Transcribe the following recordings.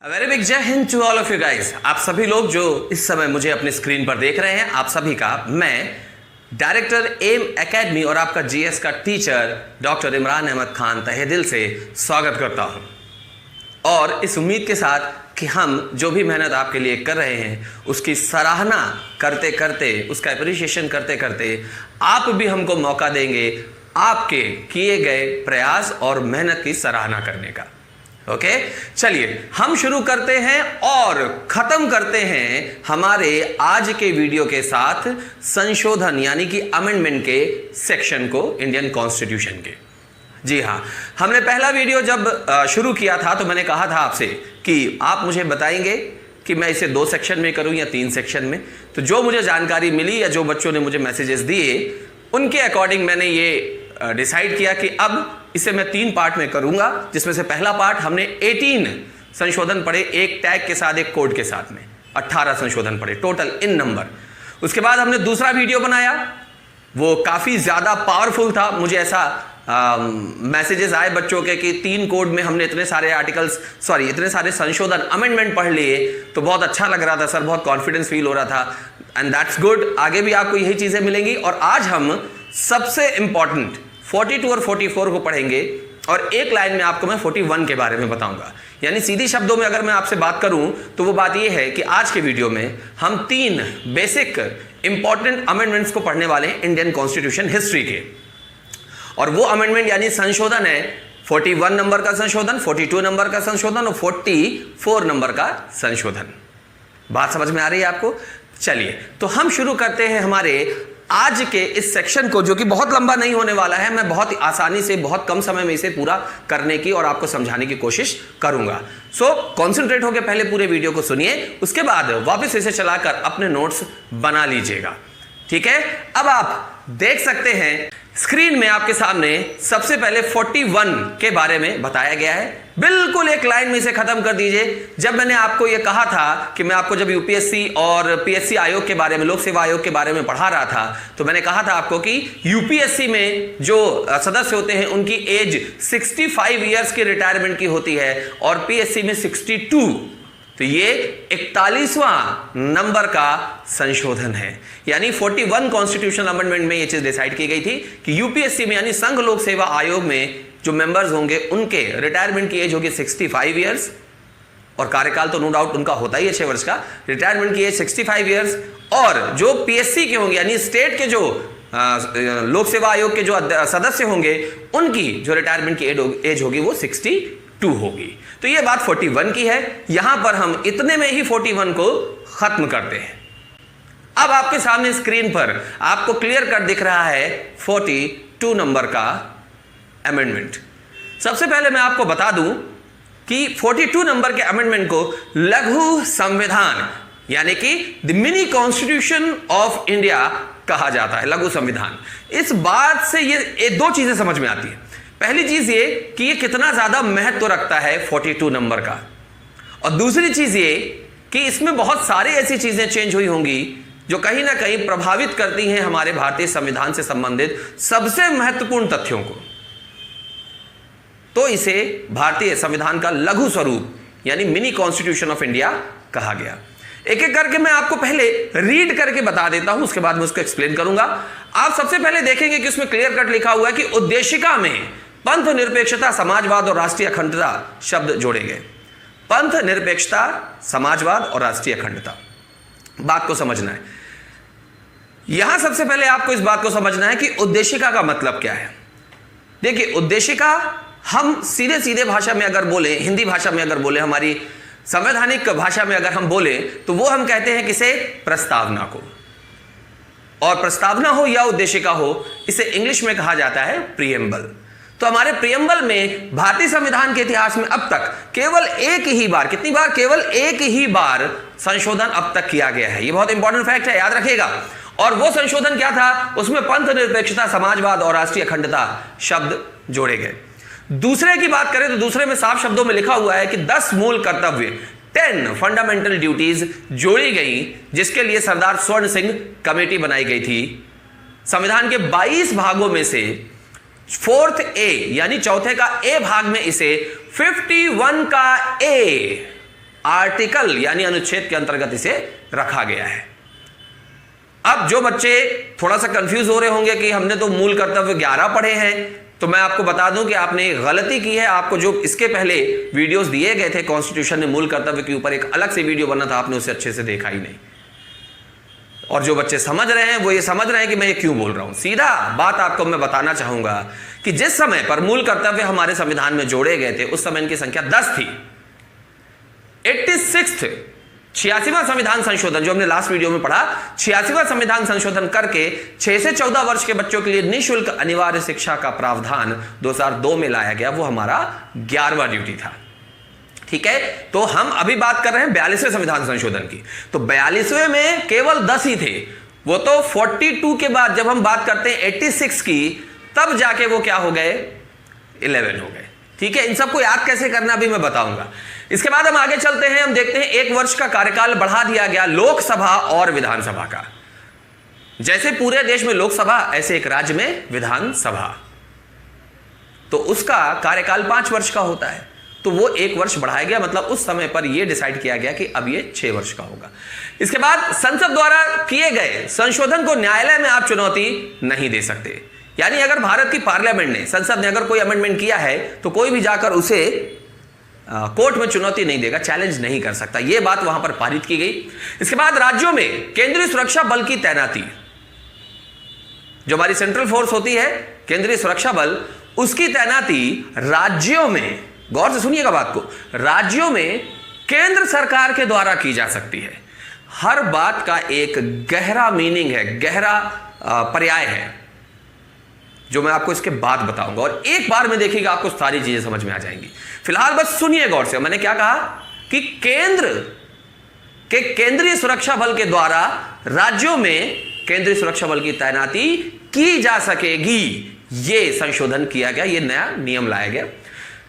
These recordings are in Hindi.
Very big Jai Hind to all of you guys. आप सभी लोग जो इस समय मुझे अपनी स्क्रीन पर देख रहे हैं, आप सभी का मैं डायरेक्टर एम एकेडमी और आपका जीएस का टीचर डॉक्टर इमरान अहमद खान तहे दिल से स्वागत करता हूं, और इस उम्मीद के साथ कि हम जो भी मेहनत आपके लिए कर रहे हैं उसकी सराहना करते करते, उसका अप्रिशिएशन करते करते आप भी हमको मौका देंगे आपके किए गए प्रयास और मेहनत की सराहना करने का। ओके, चलिए हम शुरू करते हैं और खत्म करते हैं हमारे आज के वीडियो के साथ संशोधन यानी कि अमेंडमेंट के सेक्शन को इंडियन कॉन्स्टिट्यूशन के। जी हाँ, हमने पहला वीडियो जब शुरू किया था तो मैंने कहा था आपसे कि आप मुझे बताएंगे कि मैं इसे 2 सेक्शन में करूं या 3 सेक्शन में। तो जो मुझे जानकारी मिली या जो बच्चों ने मुझे मैसेजेस दिए उनके अकॉर्डिंग मैंने ये डिसाइड किया कि अब इसे मैं 3 पार्ट में करूंगा, जिसमें से पहला पार्ट हमने 18 संशोधन पढ़े, एक टैग के साथ, एक कोड के साथ में 18 संशोधन पढ़े टोटल इन नंबर। उसके बाद हमने दूसरा वीडियो बनाया, वो काफी ज्यादा पावरफुल था। मुझे ऐसा मैसेजेस आए बच्चों के कि 3 कोड में हमने इतने सारे आर्टिकल्स, इतने सारे संशोधन अमेंडमेंट पढ़ लिए, तो बहुत अच्छा लग रहा था सर, बहुत कॉन्फिडेंस फील हो रहा था। एंड दैट्स गुड, आगे भी आपको यही चीजें मिलेंगी। और आज हम सबसे इंपॉर्टेंट 42 और 44 को पढ़ेंगे, और एक लाइन में आपको मैं 41 के बारे में बताऊंगा। यानी सीधी शब्दों में अगर मैं आपसे बात करूं तो वो बात ये है कि आज के वीडियो में हम 3 बेसिक इंपॉर्टेंट अमेंडमेंट्स को पढ़ने वाले हैं इंडियन कॉन्स्टिट्यूशन हिस्ट्री के। और वो अमेंडमेंट यानी संशोधन है 41 नंबर का संशोधन, 42 नंबर का संशोधन और 44 नंबर का संशोधन। बात समझ में आ रही है आपको? चलिए तो हम शुरू करते हैं हमारे आज के इस सेक्शन को, जो कि बहुत लंबा नहीं होने वाला है। मैं बहुत आसानी से, बहुत कम समय में इसे पूरा करने की और आपको समझाने की कोशिश करूंगा। सो कॉन्सेंट्रेट होकर पहले पूरे वीडियो को सुनिए, उसके बाद वापस इसे चलाकर अपने नोट्स बना लीजिएगा। ठीक है, अब आप देख सकते हैं स्क्रीन में आपके सामने सबसे पहले 41 के बारे में बताया गया है। बिल्कुल एक लाइन में इसे खत्म कर दीजिए। जब मैंने आपको यह कहा था कि मैं आपको जब यूपीएससी और पीएससी आयोग के बारे में, लोक सेवा आयोग के बारे में पढ़ा रहा था, तो मैंने कहा था आपको कि यूपीएससी में जो सदस्य होते हैं उनकी एज 65 ईयर्स की रिटायरमेंट की होती है और पीएससी में 62। तो ये 41वां नंबर का संशोधन है। यानी 41 कॉन्स्टिट्यूशनल अमेंडमेंट में ये चीज डिसाइड की गई थी कि यूपीएससी में यानी संघ लोक सेवा आयोग में जो मेंबर्स होंगे उनके रिटायरमेंट की एज होगी 65 ईयर्स, और कार्यकाल तो नो डाउट उनका होता ही है 6 वर्ष का। रिटायरमेंट की एज 65 ईयर्स, और जो पीएससी के होंगे यानी स्टेट के जो लोक सेवा आयोग के जो सदस्य होंगे उनकी जो रिटायरमेंट की एज होगी वो 62 होगी। तो ये बात 41 की है। यहां पर हम इतने में ही 41 को खत्म करते हैं। अब आपके सामने स्क्रीन पर आपको क्लियर कट दिख रहा है 42 नंबर का अमेंडमेंट। सबसे पहले मैं आपको बता दूं कि 42 नंबर के अमेंडमेंट को लघु संविधान यानी कि the mini constitution of India कहा जाता है, लघु संविधान। इस बात से ये 2 चीजें समझ में आती है। पहली चीज ये कि ये कितना ज्यादा महत्व रखता है 42 नंबर का, और दूसरी चीज ये कि इसमें बहुत सारी ऐसी चीजें चेंज हुई होंगी जो कहीं ना कहीं प्रभावित करती हैं हमारे भारतीय संविधान से संबंधित सबसे महत्वपूर्ण तथ्यों को। तो इसे भारतीय संविधान का लघु स्वरूप यानी मिनी कॉन्स्टिट्यूशन ऑफ इंडिया कहा गया। एक एक करके मैं आपको पहले रीड करके बता देता हूं, उसके बाद मैं उसको एक्सप्लेन करूंगा। आप सबसे पहले देखेंगे कि उसमें क्लियर कट लिखा हुआ है कि उद्देशिका में पंथ निरपेक्षता, समाजवाद और राष्ट्रीय अखंडता शब्द जोड़े गए। पंथ निरपेक्षता, समाजवाद और राष्ट्रीय अखंडता, बात को समझना है। यहां सबसे पहले आपको इस बात को समझना है कि उद्देशिका का मतलब क्या है। देखिए, उद्देशिका हम सीधे सीधे भाषा में अगर बोले, हिंदी भाषा में अगर बोले, हमारी संवैधानिक भाषा में अगर हम बोले, तो वो हम कहते हैं किसे, प्रस्तावना को। और प्रस्तावना हो या उद्देशिका हो, इसे इंग्लिश में कहा जाता है प्रीएम्बल। तो हमारे प्रीएम्बल में भारतीय संविधान के इतिहास में अब तक केवल एक ही बार, कितनी बार, केवल एक ही बार संशोधन अब तक किया गया है। यह बहुत इंपॉर्टेंट फैक्ट है, याद रखिएगा। और वो संशोधन क्या था, उसमें पंथ निरपेक्षता, समाजवाद और राष्ट्रीय अखंडता शब्द जोड़े गए। दूसरे की बात करें तो दूसरे में साफ शब्दों में लिखा हुआ है कि 10 मूल कर्तव्य, 10 फंडामेंटल ड्यूटीज जोड़ी गई, जिसके लिए सरदार स्वर्ण सिंह कमेटी बनाई गई थी। संविधान के 22 भागों में से 4th ए यानी चौथे का ए भाग में इसे 51 का ए आर्टिकल यानी अनुच्छेद के अंतर्गत इसे रखा गया है। अब जो बच्चे थोड़ा सा कंफ्यूज हो रहे होंगे कि हमने तो मूल कर्तव्य 11 पढ़े हैं, तो मैं आपको बता दूं कि आपने गलती की है। आपको जो इसके पहले वीडियोस दिए गए थे कॉन्स्टिट्यूशन में मूल कर्तव्य के ऊपर, एक अलग से वीडियो बना था, आपने उसे अच्छे से देखा ही नहीं। और जो बच्चे समझ रहे हैं वो ये समझ रहे हैं कि मैं ये क्यों बोल रहा हूं। सीधा बात आपको मैं बताना चाहूंगा कि जिस समय पर मूल कर्तव्य हमारे संविधान में जोड़े गए थे उस समय इनकी संख्या 10 थी। 86वां संविधान संशोधन जो हमने लास्ट वीडियो में पढ़ा, 86वां संविधान संशोधन करके 6 से 14 वर्ष के बच्चों के लिए निःशुल्क अनिवार्य शिक्षा का प्रावधान 2002 में लाया गया। वो हमारा 11वां ड्यूटी था। ठीक है, तो हम अभी बात कर रहे हैं 42वें संविधान संशोधन की। तो 42वें में केवल 10 ही थे। वो तो 42 के बाद जब हम बात करते हैं 86 की, तब जाके वो क्या हो गए, 11 हो गए। ठीक है, इन सबको याद कैसे करना अभी मैं बताऊंगा। इसके बाद हम आगे चलते हैं, हम देखते हैं 1 वर्ष का कार्यकाल बढ़ा दिया गया लोकसभा और विधानसभा का। जैसे पूरे देश में लोकसभा, ऐसे एक राज्य में विधानसभा, तो उसका कार्यकाल 5 वर्ष का होता है। तो वो 1 वर्ष बढ़ाया गया, मतलब उस समय पर यह डिसाइड किया गया कि अब ये 6 वर्ष का होगा। इसके बाद संसद द्वारा किए गए संशोधन को न्यायालय में आप चुनौती नहीं दे सकते। यानी अगर भारत की पार्लियामेंट ने, संसद ने अगर कोई अमेंडमेंट किया है तो कोई भी जाकर उसे कोर्ट में चुनौती नहीं देगा, चैलेंज नहीं कर सकता। यह बात वहां पर पारित की गई। इसके बाद राज्यों में केंद्रीय सुरक्षा बल की तैनाती, जो हमारी सेंट्रल फोर्स होती है केंद्रीय सुरक्षा बल, उसकी तैनाती राज्यों में, गौर से सुनिएगा बात को, राज्यों में केंद्र सरकार के द्वारा की जा सकती है। हर बात का एक गहरा मीनिंग है, गहरा पर्याय है, जो मैं आपको इसके बाद बताऊंगा। और एक बार में देखिएगा आपको सारी चीजें समझ में आ जाएंगी। फिलहाल बस सुनिए गौर से, मैंने क्या कहा कि केंद्र के केंद्रीय सुरक्षा बल के द्वारा राज्यों में केंद्रीय सुरक्षा बल की तैनाती की जा सकेगी। यह संशोधन किया गया, यह नया नियम लाया गया।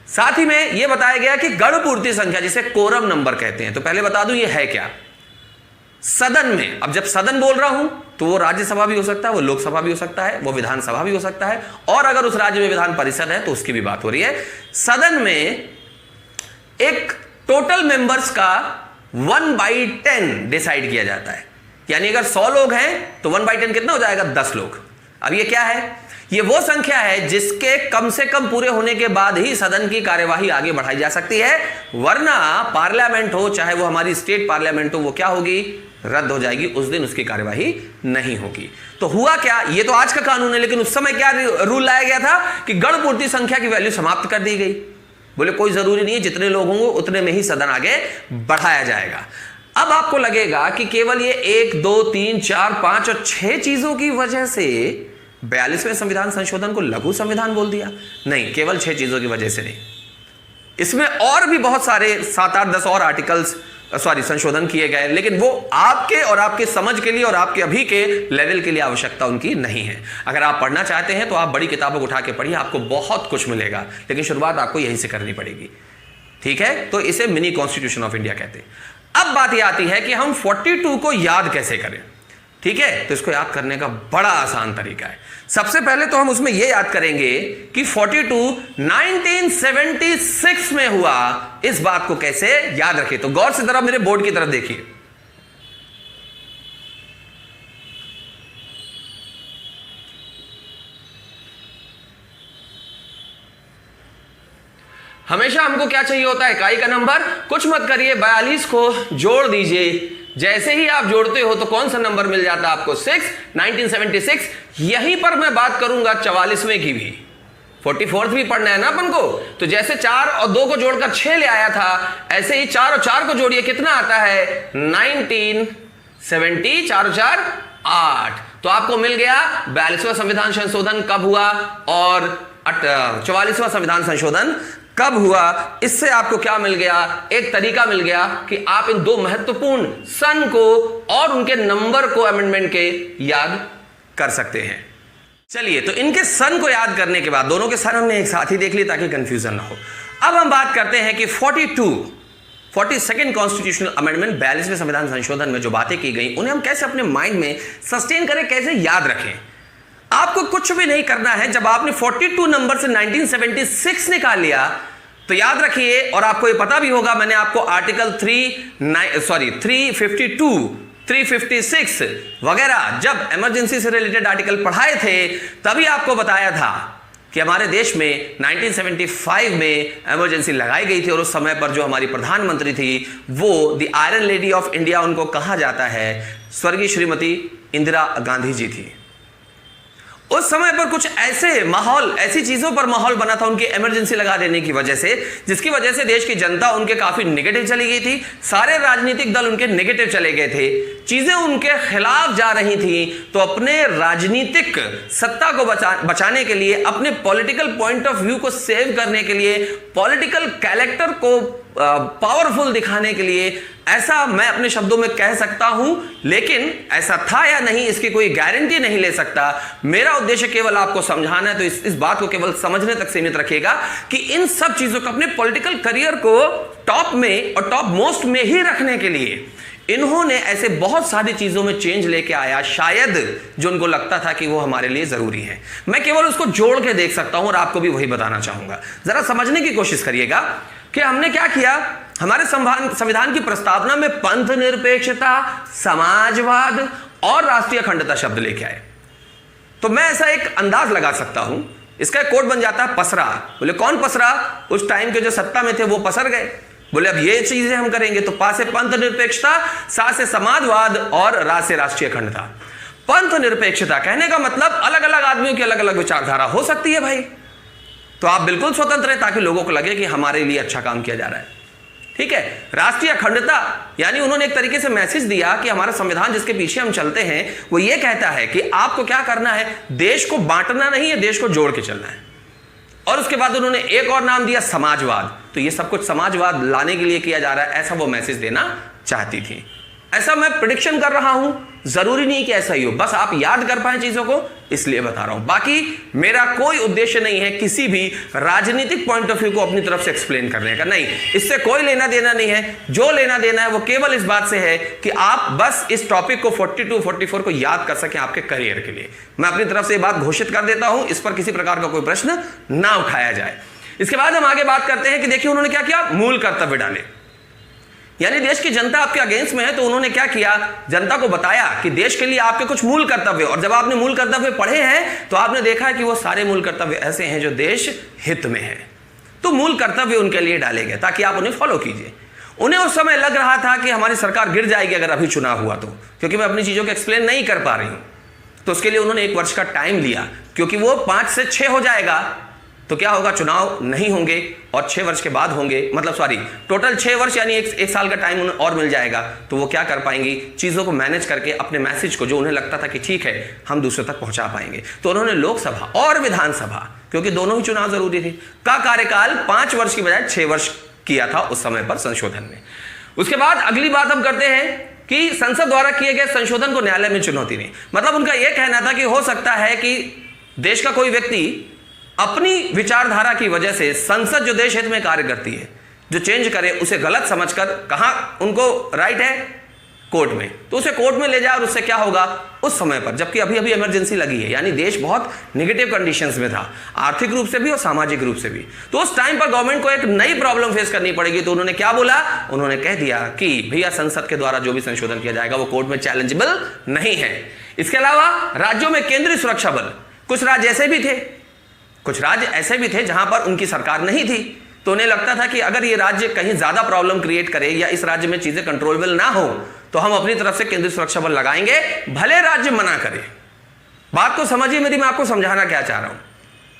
साथ ही में यह बताया गया कि गणपूर्ति संख्या, जिसे कोरम नंबर कहते हैं। तो पहले बता दूं यह है क्या। सदन में, अब जब सदन बोल रहा हूं तो वो राज्यसभा भी हो सकता है, वो लोकसभा भी हो सकता है, वो विधानसभा भी हो सकता है, और अगर उस राज्य में विधान परिषद है तो उसकी भी बात हो रही है। सदन में एक टोटल मेंबर्स का 1/10 डिसाइड किया जाता है। यानी अगर 100 लोग हैं तो 1/10 कितना हो जाएगा, 10 लोग। अब ये क्या है, ये वो संख्या है जिसके कम से कम पूरे होने के बाद ही सदन की कार्यवाही आगे बढ़ाई जा सकती है, वरना पार्लियामेंट हो, चाहे वो हमारी स्टेट पार्लियामेंट हो, वो क्या होगी, रद्द हो जाएगी। उस दिन उसकी कार्यवाही नहीं होगी। तो हुआ क्या, ये तो आज का कानून है, लेकिन उस समय क्या रूल लाया गया था कि गणपूर्ति संख्या की वैल्यू समाप्त कर दी गई। बोले कोई जरूरी नहीं है, जितने लोग होंगे उतने में ही सदन आगे बढ़ाया जाएगा। अब आपको लगेगा कि केवल ये 1, 2, 3, 4, 5 और 6 चीजों की वजह से 42वें संविधान संशोधन को लघु संविधान बोल दिया। नहीं, केवल 6 चीजों की वजह से नहीं, इसमें और भी बहुत सारे 7, 8, 10 और आर्टिकल्स संशोधन किए गए, लेकिन वो आपके और आपके समझ के लिए और आपके अभी के लेवल के लिए आवश्यकता उनकी नहीं है। अगर आप पढ़ना चाहते हैं तो आप बड़ी किताबों को उठा के पढ़िए, आपको बहुत कुछ मिलेगा, लेकिन शुरुआत आपको यहीं से करनी पड़ेगी। ठीक है, तो इसे मिनी कॉन्स्टिट्यूशन ऑफ इंडिया कहते हैं। अब बात यह आती है कि हम 42 को याद कैसे करें। ठीक है, तो इसको याद करने का बड़ा आसान तरीका है। सबसे पहले तो हम उसमें यह याद करेंगे कि 42 1976 में हुआ। इस बात को कैसे याद रखें, तो गौर से जरा मेरे बोर्ड की तरफ देखिए। हमेशा हमको क्या चाहिए होता है, इकाई का नंबर। कुछ मत करिए, 42 को जोड़ दीजिए। जैसे ही आप जोड़ते हो तो कौन सा नंबर मिल जाता है आपको, 6, 1976। यहीं पर मैं बात करूंगा 44वें की भी, 44th भी पढ़ना है ना अपन को। तो जैसे 4 और 2 को जोड़कर 6 ले आया था, ऐसे ही 4 और 4 को जोड़िए, कितना आता है, 1970। 4 और 4 8। तो आपको मिल गया 42वां संविधान संशोधन कब हुआ और 44वां संविधान संशोधन कब हुआ। इससे आपको क्या मिल गया, एक तरीका मिल गया कि आप इन 2 महत्वपूर्ण सन को और उनके नंबर को अमेंडमेंट के याद कर सकते हैं। चलिए, तो इनके सन को याद करने के बाद, दोनों के सन हमने एक साथ ही देख लिए ताकि कंफ्यूजन ना हो। अब हम बात करते हैं कि 42nd कॉन्स्टिट्यूशनल अमेंडमेंट, 42वें संविधान संशोधन में जो बातें की गई उन्हें हम कैसे अपने माइंड में सस्टेन करें, कैसे याद रखें। आपको कुछ भी नहीं करना है। जब आपने 42 नंबर से 1976 निकाल लिया तो याद रखिए, और आपको ये पता भी होगा, मैंने आपको आर्टिकल 352, 356 वगैरह जब इमरजेंसी से रिलेटेड आर्टिकल पढ़ाए थे तभी आपको बताया था कि हमारे देश में 1975 में इमरजेंसी लगाई गई थी, और उस समय पर जो हमारी प्रधानमंत्री थी वो the iron lady of India उनको कहा जाता है, स्वर्गीय श्रीमती इंदिरा गांधी जी थी। उस समय पर कुछ ऐसे माहौल, ऐसी चीजों पर माहौल बना था उनकी इमरजेंसी लगा देने की वजह से, जिसकी वजह से देश की जनता उनके काफी नेगेटिव चली गई थी, सारे राजनीतिक दल उनके नेगेटिव चले गए थे, चीजें उनके खिलाफ जा रही थी। तो अपने राजनीतिक सत्ता को बचाने के लिए, अपने पॉलिटिकल पॉइंट ऑफ व्यू को सेव करने के लिए, पॉलिटिकल कैरेक्टर को पावरफुल दिखाने के लिए, ऐसा मैं अपने शब्दों में कह सकता हूं, लेकिन ऐसा था या नहीं इसकी कोई गारंटी नहीं ले सकता। मेरा उद्देश्य केवल आपको समझाना है, तो इस बात को केवल समझने तक सीमित रखिएगा कि इन सब चीजों को, अपने पॉलिटिकल करियर को टॉप में और टॉप मोस्ट में ही रखने के लिए इन्होंने ऐसे बहुत सारी चीजों में चेंज लेके आया, शायद जो उनको लगता था कि वो हमारे लिए जरूरी है। मैं केवल उसको जोड़ के देख सकता हूं और आपको भी वही बताना चाहूंगा। जरा समझने की कोशिश करिएगा कि हमने क्या किया। हमारे संविधान की प्रस्तावना में पंथ निरपेक्षता, समाजवाद और राष्ट्रीय अखंडता शब्द लेके आए। तो मैं ऐसा एक अंदाज लगा सकता हूं, इसका एक कोड बन जाता है पसरा। बोले कौन पसरा? उस टाइम के जो सत्ता में थे वो पसर गए, बोले अब ये चीजें हम करेंगे। तो पा से पंथ निरपेक्षता, सा से समाजवाद और रा से राष्ट्रीय अखंडता। पंथ निरपेक्षता कहने का मतलब अलग अलग आदमियों की अलग अलग विचारधारा हो सकती है भाई, तो आप बिल्कुल स्वतंत्र हैं ताकि लोगों को लगे कि हमारे लिए अच्छा काम किया जा रहा है, ठीक है। राष्ट्रीय अखंडता यानी उन्होंने एक तरीके से मैसेज दिया कि हमारा संविधान जिसके पीछे हम चलते हैं वो ये कहता है कि आपको क्या करना है, देश को बांटना नहीं है, देश को जोड़ के चलना है। और उसके बाद उन्होंने एक और नाम दिया समाजवाद। तो ये सब कुछ समाजवाद लाने के लिए किया जा रहा है, ऐसा वो मैसेज देना चाहती थी। ऐसा मैं प्रेडिक्शन कर रहा हूं, जरूरी नहीं कि ऐसा ही हो, बस आप याद कर पाए चीजों को इसलिए बता रहा हूं। बाकी मेरा कोई उद्देश्य नहीं है किसी भी राजनीतिक पॉइंट ऑफ व्यू को अपनी तरफ से एक्सप्लेन करने का, नहीं, इससे कोई लेना देना नहीं है। जो लेना देना है वो केवल इस बात से है कि आप बस इस टॉपिक को 42, 44 को याद कर सकें आपके करियर के लिए। मैं अपनी तरफ से बात घोषित कर देता हूं, इस पर किसी प्रकार का कोई प्रश्न ना उठाया जाए। इसके बाद हम आगे बात करते हैं कि देखिए उन्होंने क्या किया, मूल कर्तव्य डाले। यानी देश की जनता आपके अगेंस्ट में है तो उन्होंने क्या किया, जनता को बताया कि देश के लिए आपके कुछ मूल कर्तव्य, और जब आपने मूल कर्तव्य पढ़े हैं तो आपने देखा है कि वो सारे मूल कर्तव्य ऐसे हैं जो देश हित में है। तो मूल कर्तव्य उनके लिए डाले गए ताकि आप उन्हें फॉलो कीजिए। उन्हें उस समय लग रहा था कि हमारी सरकार गिर जाएगी अगर अभी चुनाव हुआ तो, क्योंकि मैं अपनी चीजों को एक्सप्लेन नहीं कर पा रही हूं। तो उसके लिए उन्होंने 1 वर्ष का टाइम लिया, क्योंकि वो 5 से 6 हो जाएगा तो क्या होगा, चुनाव नहीं होंगे और 6 वर्ष के बाद होंगे, मतलब सॉरी टोटल 6 वर्ष यानी एक साल का टाइम उन्हें और मिल जाएगा। तो वो क्या कर पाएंगी, चीज़ों को मैनेज करके अपने मैसेज को जो उन्हें लगता था कि ठीक है हम दूसरों तक पहुंचा पाएंगे। तो उन्होंने लोकसभा और विधानसभा, क्योंकि दोनों ही चुनाव जरूरी थे, का कार्यकाल 5 वर्ष की बजाय 6 वर्ष किया था उस समय पर संशोधन में। उसके बाद अगली बात हम करते हैं कि संसद द्वारा किए गए संशोधन को न्यायालय में चुनौती नहीं। मतलब उनका यह कहना था कि हो सकता है कि देश का कोई व्यक्ति अपनी विचारधारा की वजह से संसद जो देश हित में कार्य करती है, जो चेंज करे, उसे गलत समझकर, कहां उनको राइट है, कोर्ट में, तो उसे कोर्ट में ले जाए और उससे क्या होगा उस समय पर, जबकि अभी अभी इमरजेंसी लगी है, यानी देश बहुत नेगेटिव कंडीशंस में था, आर्थिक रूप से भी और सामाजिक रूप से भी। तो उस टाइम पर गवर्नमेंट को एक नई प्रॉब्लम फेस करनी पड़ेगी। तो उन्होंने क्या बोला, उन्होंने कह दिया कि भैया संसद के द्वारा जो भी संशोधन किया जाएगा वो कोर्ट में चैलेंजेबल नहीं है। इसके अलावा राज्यों में केंद्रीय सुरक्षा बल, कुछ राज्य ऐसे भी थे, कुछ राज्य ऐसे भी थे जहां पर उनकी सरकार नहीं थी, तो उन्हें लगता था कि अगर ये राज्य कहीं ज्यादा प्रॉब्लम क्रिएट करे या इस राज्य में चीजें कंट्रोलेबल ना हो तो हम अपनी तरफ से केंद्रीय सुरक्षा बल लगाएंगे, भले राज्य मना करे। बात को समझिए मेरी, मैं आपको समझाना क्या चाह रहा हूं,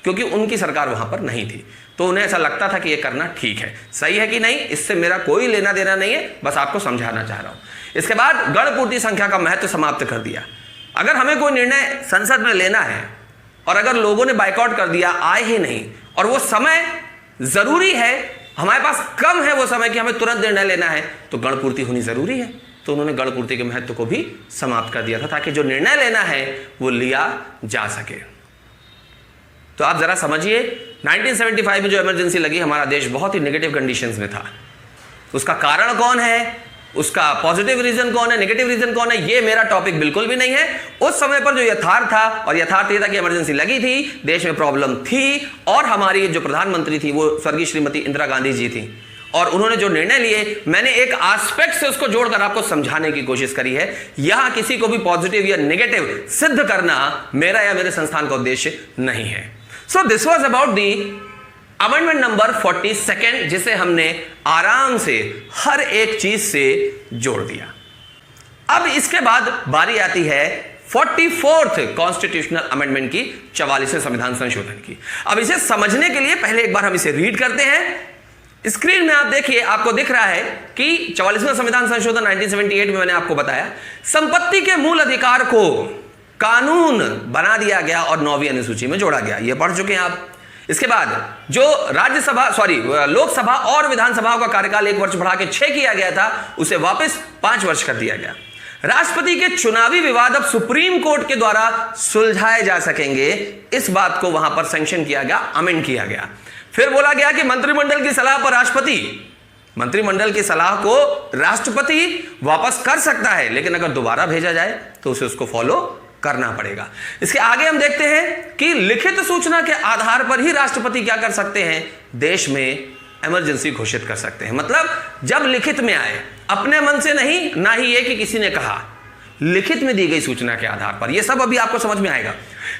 क्योंकि उनकी सरकार वहां पर नहीं थी, तो उन्हें ऐसा लगता था कि यह करना ठीक है। सही है कि नहीं, इससे मेरा कोई लेना देना नहीं है, बस आपको समझाना चाह रहा हूं। इसके बाद गणपूर्ति संख्या का महत्व समाप्त कर दिया। अगर हमें कोई निर्णय संसद में लेना है और अगर लोगों ने बाइकआउट कर दिया, आए ही नहीं, और वो समय जरूरी है, हमारे पास कम है वो समय कि हमें तुरंत निर्णय लेना है, तो गणपूर्ति होनी जरूरी है। तो उन्होंने गणपूर्ति के महत्व को भी समाप्त कर दिया था ताकि जो निर्णय लेना है वो लिया जा सके। तो आप जरा समझिए, 1975 में जो इमरजेंसी लगी, हमारा देश बहुत ही नेगेटिव कंडीशंस में था। उसका कारण कौन है, उसका पॉजिटिव रीजन कौन है, नेगेटिव रीजन कौन है, ये मेरा टॉपिक बिल्कुल भी नहीं है। उस समय पर जो यथार्थ था, और यथार्थ ये था कि इमरजेंसी लगी थी, देश में प्रॉब्लम थी, और हमारी जो प्रधानमंत्री थी वो स्वर्गीय श्रीमती इंदिरा गांधी जी थी, और उन्होंने जो निर्णय लिए, मैंने एक एस्पेक्ट से उसको जोड़कर आपको समझाने की कोशिश करी है। यहां किसी को भी पॉजिटिव या नेगेटिव सिद्ध करना मेरा या मेरे संस्थान का उद्देश्य नहीं है। So this was about the amendment number 42, जिसे हमने आराम से हर एक चीज से जोड़ दिया। अब इसके बाद बारी आती है 44th कॉन्स्टिट्यूशनल अमेंडमेंट की, 44वें संविधान संशोधन की। अब इसे समझने के लिए पहले एक बार हम इसे रीड करते हैं। स्क्रीन में आप देखिए, आपको दिख रहा है कि 44वां संविधान संशोधन 1978 में मैंने आपको बताया, संपत्ति के मूल अधिकार को कानून बना दिया गया और 9वीं अनुसूची में जोड़ा गया। यह पढ़ चुके हैं आप। इसके बाद जो लोकसभा और विधानसभाओं का कार्यकाल 1 वर्ष बढ़ा के 6 किया गया था, उसे वापस 5 वर्ष कर दिया गया। राष्ट्रपति के चुनावी विवाद अब सुप्रीम कोर्ट के द्वारा सुलझाए जा सकेंगे, इस बात को वहां पर सैंक्शन किया गया, अमेंड किया गया। फिर बोला गया कि मंत्रिमंडल की सलाह पर मंत्रिमंडल की सलाह को राष्ट्रपति वापस कर सकता है, लेकिन अगर दोबारा भेजा जाए तो उसे उसको फॉलो करना पड़ेगा। इसके आगे हम देखते हैं कि लिखित सूचना के आधार पर ही राष्ट्रपति क्या कर सकते हैं, देश में इमरजेंसी घोषित कर सकते हैं। मतलब जब लिखित में आए, अपने मन से नहीं, ना ही ये कि किसी ने कहा, लिखित में दी गई सूचना के आधार पर। यह सब अभी आपको समझ में आएगा।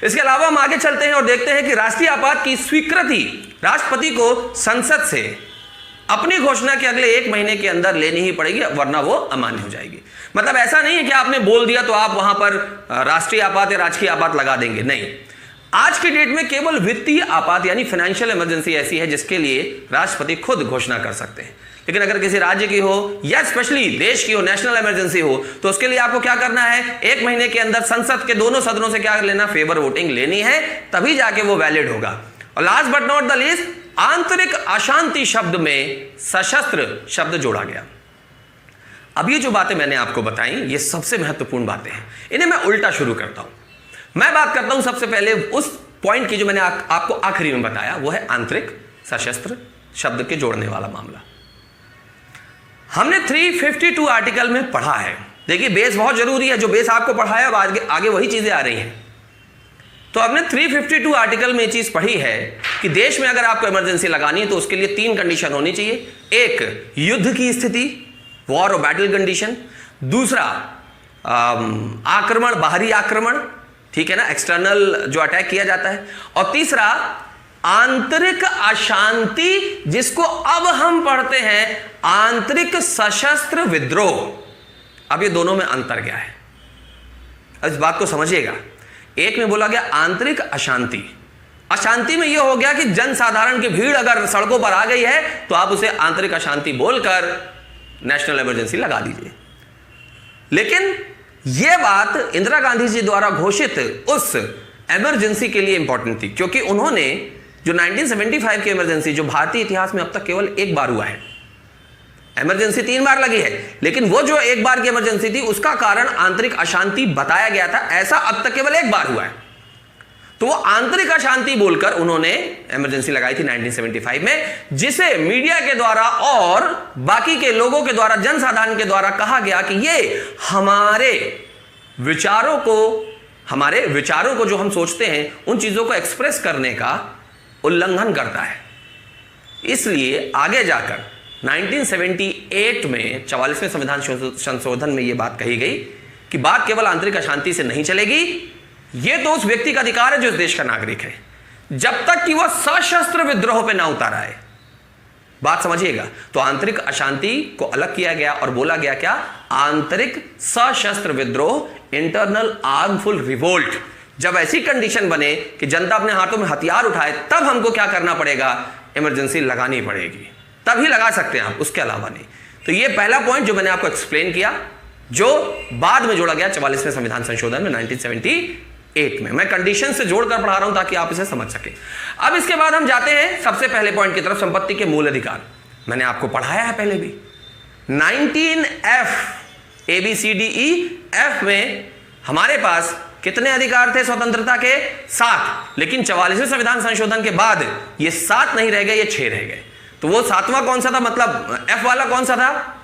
इसके अलावा हम आगे चलते हैं और देखते हैं कि राष्ट्रीय आपात की स्वीकृति राष्ट्रपति को संसद से अपनी घोषणा के अगले 1 महीने के अंदर लेनी ही पड़ेगी, वरना वो अमान्य हो जाएगी। मतलब ऐसा नहीं है कि आपने बोल दिया तो आप वहां पर राष्ट्रीय आपात या राजकीय आपात लगा देंगे, नहीं। आज की डेट में केवल वित्तीय आपात यानी फाइनेंशियल इमरजेंसी ऐसी है जिसके लिए राष्ट्रपति खुद घोषणा कर सकते हैं। लेकिन अगर किसी राज्य की हो या स्पेशली देश की हो, नेशनल इमरजेंसी हो, तो उसके लिए आपको क्या करना है, 1 महीने के अंदर संसद के दोनों सदनों से क्या लेना, फेवर वोटिंग लेनी है, तभी जाके वो वैलिड होगा। और last but not the least, आंतरिक अशांति शब्द में सशस्त्र शब्द जोड़ा गया। अब ये जो बातें मैंने आपको बताई, ये सबसे महत्वपूर्ण बातें हैं। इन्हें मैं उल्टा शुरू करता हूं। मैं बात करता हूं सबसे पहले उस पॉइंट की जो मैंने आपको आखिरी में बताया, वो है आंतरिक सशस्त्र शब्द के जोड़ने वाला मामला। हमने 352 आर्टिकल में पढ़ा है। देखिए, बेस बहुत जरूरी है। जो बेस आपको पढ़ाया, अब आगे वही चीजें आ रही हैं। तो हमने 352 आर्टिकल में ये चीज पढ़ी है कि देश में अगर आपको इमरजेंसी लगानी है तो उसके लिए 3 कंडीशन होनी चाहिए। एक, युद्ध की स्थिति, वॉर और बैटल कंडीशन। दूसरा, आक्रमण, बाहरी आक्रमण, ठीक है ना, एक्सटर्नल जो अटैक किया जाता है। और तीसरा, आंतरिक अशांति, जिसको अब हम पढ़ते हैं आंतरिक सशस्त्र विद्रोह। अब ये दोनों में अंतर क्या है, इस बात को समझिएगा। एक में बोला गया आंतरिक अशांति। अशांति में यह हो गया कि जनसाधारण की भीड़ अगर सड़कों पर आ गई है तो आप उसे आंतरिक अशांति बोलकर नेशनल इमरजेंसी लगा दीजिए। लेकिन यह बात इंदिरा गांधी जी द्वारा घोषित उस इमरजेंसी के लिए इंपॉर्टेंट थी, क्योंकि उन्होंने जो 1975 की इमरजेंसी, जो भारतीय इतिहास में अब तक केवल 1 बार हुआ है, इमरजेंसी 3 बार लगी है, लेकिन वो जो 1 बार की इमरजेंसी थी उसका कारण आंतरिक अशांति बताया गया था। ऐसा अब तक केवल 1 बार हुआ है। तो वो आंतरिक अशांति बोलकर उन्होंने इमरजेंसी लगाई थी 1975 में, जिसे मीडिया के द्वारा और बाकी के लोगों के द्वारा, जनसाधारण के द्वारा कहा गया कि ये हमारे विचारों को जो हम सोचते हैं उन चीजों को एक्सप्रेस करने का उल्लंघन करता है। इसलिए आगे जाकर 1978 में 44वें संविधान संशोधन में यह बात कही गई कि बात केवल आंतरिक अशांति से नहीं चलेगी, यह तो उस व्यक्ति का अधिकार है जो इस देश का नागरिक है, जब तक कि वह सशस्त्र विद्रोह पे ना उतारा है। बात समझिएगा। तो आंतरिक अशांति को अलग किया गया और बोला गया क्या, आंतरिक सशस्त्र विद्रोह, इंटरनल आर्मफुल रिवोल्ट। जब ऐसी कंडीशन बने कि जनता अपने हाथों में हथियार उठाए, तब हमको क्या करना पड़ेगा, इमरजेंसी लगानी पड़ेगी, तभी लगा सकते हैं आप, उसके अलावा नहीं। तो ये पहला पॉइंट जो मैंने आपको एक्सप्लेन किया, जो बाद में जोड़ा गया 44वें संविधान संशोधन में 1978 में। मैं कंडीशन से जोड़कर पढ़ा रहा हूं ताकि आप इसे समझ सके। अब इसके बाद हम जाते हैं सबसे पहले पॉइंट की तरफ, संपत्ति के मूल अधिकार। मैंने आपको पढ़ाया है पहले भी। 19F, ABCDEF में हमारे पास कितने अधिकार थे स्वतंत्रता के? 7। लेकिन 44वें संविधान संशोधन के बाद ये 7 नहीं रह गए, ये 6 रह गए। तो वो 7वां कौन सा था, मतलब F वाला कौन सा था?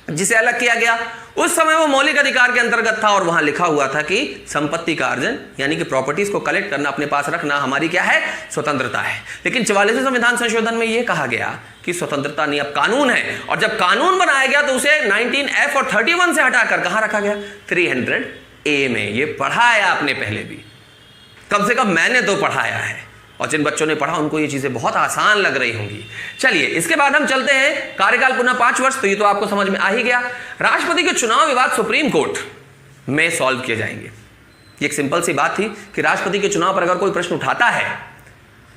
जिसे अलग किया गया। उस समय वो मौलिक अधिकार के अंतर्गत था और वहां लिखा हुआ था कि संपत्ति का अर्जन यानी कि प्रॉपर्टीज को कलेक्ट करना, अपने पास रखना हमारी क्या है, स्वतंत्रता है। लेकिन 44वें संविधान संशोधन में यह कहा गया कि स्वतंत्रता नहीं, अब कानून है। और जब कानून बनाया गया तो उसे 19F और 31 से हटाकर कहां रखा गया, 300A में। यह पढ़ाया आपने पहले भी, कम से कम मैंने तो पढ़ाया है, और जिन बच्चों ने पढ़ा उनको ये चीजें बहुत आसान लग रही होंगी। चलिए इसके बाद हम चलते हैं कार्यकाल पुनः 5 वर्ष, तो ये तो आपको समझ में आ ही गया। राष्ट्रपति के चुनाव विवाद सुप्रीम कोर्ट में सॉल्व किए जाएंगे। ये एक सिंपल सी बात थी कि राष्ट्रपति के चुनाव पर अगर कोई प्रश्न उठाता है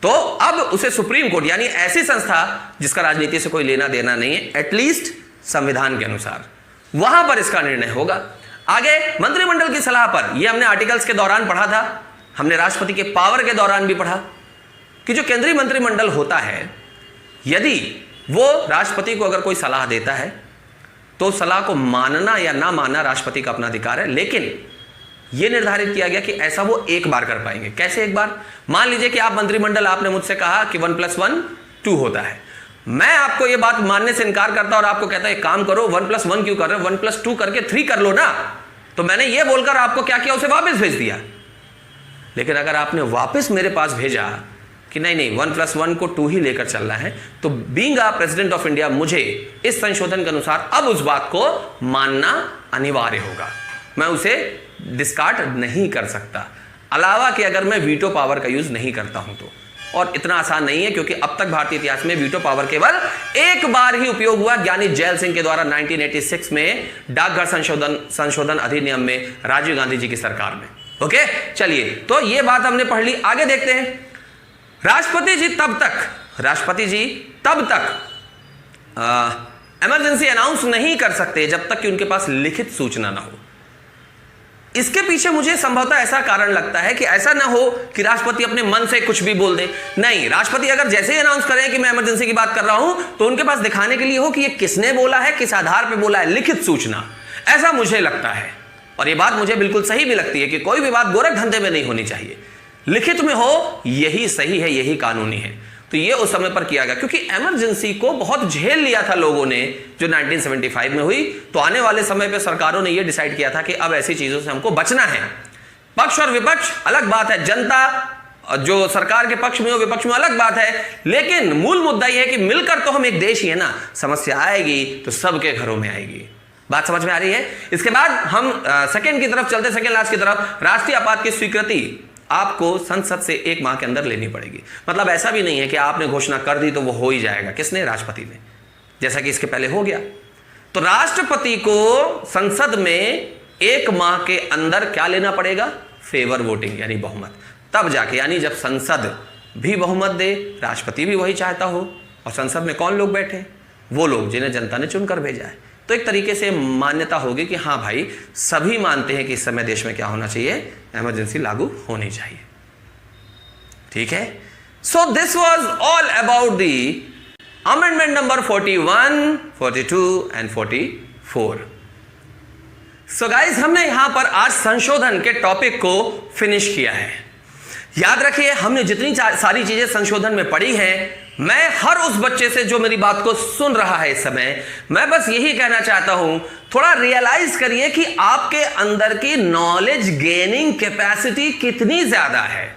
तो अब उसे सुप्रीम कोर्ट यानी ऐसी संस्था जिसका राजनीति से कोई लेना देना नहीं है, एटलीस्ट संविधान के अनुसार, वहां पर इसका निर्णय होगा। आगे मंत्रिमंडल की सलाह पर, यह हमने आर्टिकल्स के दौरान पढ़ा था, हमने राष्ट्रपति के पावर के दौरान भी पढ़ा कि जो केंद्रीय मंत्रिमंडल होता है, यदि वो राष्ट्रपति को अगर कोई सलाह देता है तो सलाह को मानना या ना मानना राष्ट्रपति का अपना अधिकार है। लेकिन यह निर्धारित किया गया कि ऐसा वो एक बार कर पाएंगे। कैसे एक बार? मान लीजिए कि आप मंत्रिमंडल, आपने मुझसे कहा कि 1+1 2 होता है, मैं आपको यह बात मानने से इनकार करता और आपको कहता है काम करो, 1+1 क्यों कर रहे हो, 1+2 करके 3 कर लो ना। तो मैंने यह बोलकर आपको क्या किया, उसे वापस भेज दिया। लेकिन अगर आपने वापस मेरे पास भेजा कि नहीं 1+1 को 2 ही लेकर चलना है, तो being a president of India मुझे इस संशोधन के अनुसार अब उस बात को मानना अनिवार्य होगा, मैं उसे डिस्कार्ड नहीं कर सकता, अलावा कि अगर मैं वीटो पावर का यूज नहीं करता हूं तो। और इतना आसान नहीं है, क्योंकि अब तक भारतीय इतिहास में वीटो पावर केवल एक बार ही उपयोग हुआ, ज्ञानी जैल सिंह के द्वारा 1986 में डाकघर संशोधन अधिनियम में राजीव गांधी जी की सरकार में। ओके चलिए, तो यह बात हमने पढ़ ली। आगे देखते हैं। राष्ट्रपति जी तब तक इमरजेंसी अनाउंस नहीं कर सकते जब तक कि उनके पास लिखित सूचना ना हो। इसके पीछे मुझे संभवतः ऐसा कारण लगता है कि ऐसा ना हो कि राष्ट्रपति अपने मन से कुछ भी बोल दे। नहीं, राष्ट्रपति अगर जैसे ही अनाउंस करें कि मैं इमरजेंसी की बात कर रहा हूं तो उनके पास दिखाने के लिए हो कि ये किसने बोला है, किस आधार पर बोला है, लिखित सूचना। ऐसा मुझे लगता है, और ये बात मुझे बिल्कुल सही भी लगती है कि कोई भी बात गोरख धंधे में नहीं होनी चाहिए, लिखित में हो, यही सही है, यही कानूनी है। तो ये उस समय पर किया गया, क्योंकि इमरजेंसी को बहुत झेल लिया था लोगों ने जो 1975 में हुई। तो आने वाले समय पे सरकारों ने ये डिसाइड किया था कि अब ऐसी चीजों से हमको बचना है। पक्ष और विपक्ष अलग बात है, जनता जो सरकार के पक्ष में हो, विपक्ष में अलग बात है, लेकिन मूल मुद्दा यह है कि मिलकर तो हम एक देश ही है ना। समस्या आएगी तो सबके घरों में आएगी। बात समझ में आ रही है? इसके बाद हम सेकंड की तरफ चलते, सेकंड लास्ट की तरफ। राष्ट्रीय आपात की स्वीकृति आपको संसद से 1 माह के अंदर लेनी पड़ेगी। मतलब ऐसा भी नहीं है कि आपने घोषणा कर दी तो वो हो ही जाएगा। किसने? राष्ट्रपति ने, जैसा कि इसके पहले हो गया। तो राष्ट्रपति को संसद में 1 माह के अंदर क्या लेना पड़ेगा? फेवर वोटिंग, यानी बहुमत। तब जाके, यानी जब संसद भी बहुमत दे, राष्ट्रपति भी वही चाहता हो, और संसद में कौन लोग बैठे? वो लोग जिन्हें जनता ने चुनकर भेजा है। तो एक तरीके से मान्यता होगी कि हाँ भाई, सभी मानते हैं कि इस समय देश में क्या होना चाहिए, इमरजेंसी लागू होनी चाहिए। ठीक है। So this was all about the amendment number 41, 42 and 44। So guys, हमने यहां पर आज संशोधन के टॉपिक को फिनिश किया है। याद रखिए, हमने जितनी सारी चीजें संशोधन में पढ़ी हैं, मैं हर उस बच्चे से जो मेरी बात को सुन रहा है इस समय, मैं बस यही कहना चाहता हूं, थोड़ा रियलाइज करिए कि आपके अंदर की नॉलेज गेनिंग कैपेसिटी कितनी ज्यादा है।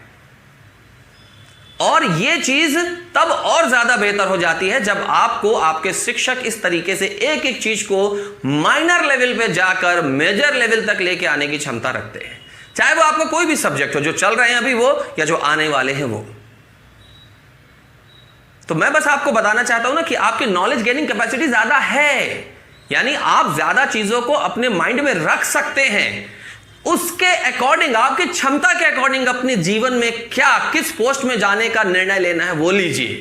और यह चीज तब और ज्यादा बेहतर हो जाती है जब आपको आपके शिक्षक इस तरीके से एक एक चीज को माइनर लेवल पे जाकर मेजर लेवल तक लेके आने की क्षमता रखते हैं। चाहे वो आपका कोई भी सब्जेक्ट हो, जो चल रहे हैं अभी वो, या जो आने वाले हैं वो। तो मैं बस आपको बताना चाहता हूं ना कि आपकी नॉलेज गेनिंग कैपेसिटी ज्यादा है, यानी आप ज्यादा चीजों को अपने माइंड में रख सकते हैं। उसके अकॉर्डिंग, आपकी क्षमता के अकॉर्डिंग अपने जीवन में क्या, किस पोस्ट में जाने का निर्णय लेना है वो लीजिए।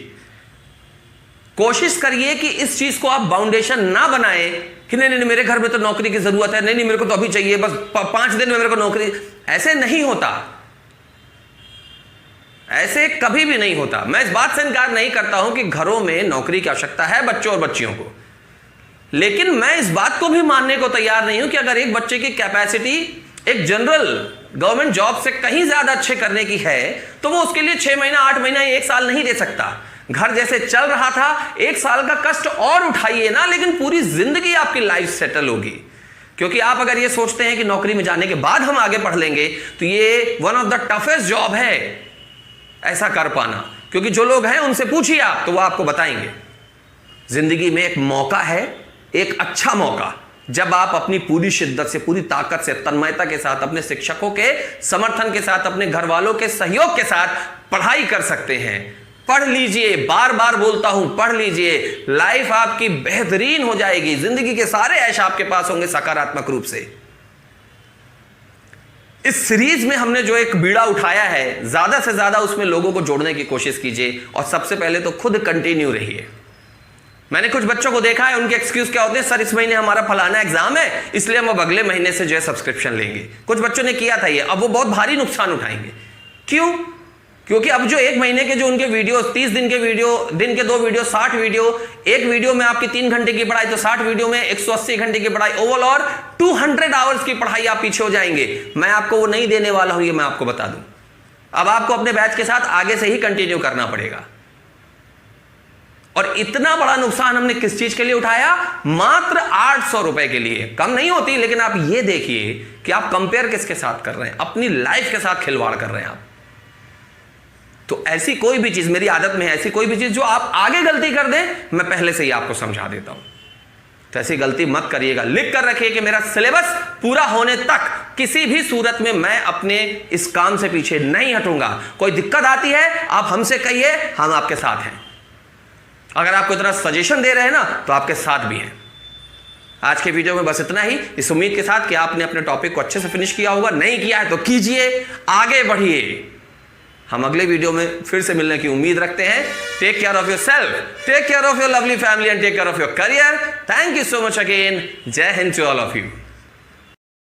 कोशिश करिए कि इस चीज को आप बाउंडेशन ना बनाए कि नहीं मेरे घर में तो नौकरी की जरूरत है, नहीं मेरे को तो अभी चाहिए, बस 5 दिन में मेरे को नौकरी। ऐसे नहीं होता, ऐसे कभी भी नहीं होता। मैं इस बात से इनकार नहीं करता हूं कि घरों में नौकरी की आवश्यकता है बच्चों और बच्चियों को, लेकिन मैं इस बात को भी मानने को तैयार नहीं हूं कि अगर एक बच्चे की कैपेसिटी एक जनरल गवर्नमेंट जॉब से कहीं ज्यादा अच्छे करने की है तो वो उसके लिए 6 महीना, 8 महीना, 1 साल नहीं दे सकता। घर जैसे चल रहा था, 1 साल का कष्ट और उठाइए ना, लेकिन पूरी जिंदगी आपकी लाइफ सेटल होगी। क्योंकि आप अगर ये सोचते हैं कि नौकरी में जाने के बाद हम आगे पढ़ लेंगे, तो ये one of the toughest job है ऐसा कर पाना। क्योंकि जो लोग हैं उनसे पूछिए आप, तो वो आपको बताएंगे जिंदगी में एक मौका है, एक अच्छा मौका, जब आप अपनी पूरी शिद्दत से, पूरी ताकत से, तन्मयता के साथ, अपने शिक्षकों के समर्थन के साथ, अपने घर वालों के सहयोग के साथ पढ़ाई कर सकते हैं। पढ़ लीजिए, बार बार बोलता हूं, पढ़ लीजिए, लाइफ आपकी बेहतरीन हो जाएगी, जिंदगी के सारे ऐश आपके पास होंगे सकारात्मक रूप से। इस सीरीज में हमने जो एक बीड़ा उठाया है, ज्यादा से ज्यादा उसमें लोगों को जोड़ने की कोशिश कीजिए, और सबसे पहले तो खुद कंटिन्यू रहिए। मैंने कुछ बच्चों को देखा है, उनके एक्सक्यूज क्या होते हैं, सर इस महीने हमारा फलाना एग्जाम है, इसलिए हम अब अगले महीने से जो है सब्सक्रिप्शन लेंगे। कुछ बच्चों ने किया था ये, अब वो बहुत भारी नुकसान उठाएंगे। क्यों? क्योंकि अब जो 1 महीने के जो उनके वीडियो, 30 दिन के वीडियो, दिन के 2 वीडियो, 60 वीडियो, एक वीडियो में आपकी 3 घंटे की पढ़ाई, तो 60 वीडियो में 180 घंटे की पढ़ाई, ओवरऑल और 200 आवर्स की पढ़ाई आप पीछे हो जाएंगे। मैं आपको वो नहीं देने वाला हूं, ये मैं आपको बता दूं। अब आपको अपने बैच के साथ आगे से ही कंटिन्यू करना पड़ेगा। और इतना बड़ा नुकसान हमने किस चीज के लिए उठाया? मात्र 800 रुपए के लिए। कम नहीं होती, लेकिन आप ये देखिए कि आप कंपेयर किसके साथ कर रहे हैं, अपनी लाइफ के साथ खिलवाड़ कर रहे हैं आप। तो ऐसी कोई भी चीज, मेरी आदत में है, ऐसी कोई भी चीज जो आप आगे गलती कर दें, मैं पहले से ही आपको समझा देता हूं। तो ऐसी गलती मत करिएगा। लिख कर रखिए कि मेरा सिलेबस पूरा होने तक किसी भी सूरत में मैं अपने इस काम से पीछे नहीं हटूंगा। कोई दिक्कत आती है, आप हमसे कहिए, हम आपके साथ हैं। अगर आपको इतना सजेशन दे रहे हैं ना, तो आपके साथ भी हैं। आज के वीडियो में बस इतना ही, इस उम्मीद के साथ कि आपने अपने टॉपिक को अच्छे से फिनिश किया होगा। नहीं किया है तो कीजिए, आगे बढ़िए। हम अगले वीडियो में फिर से मिलने की उम्मीद रखते हैं। Take care of yourself, take care of your lovely family, and take care of your career. Thank you so much again. जय Hind to all of you.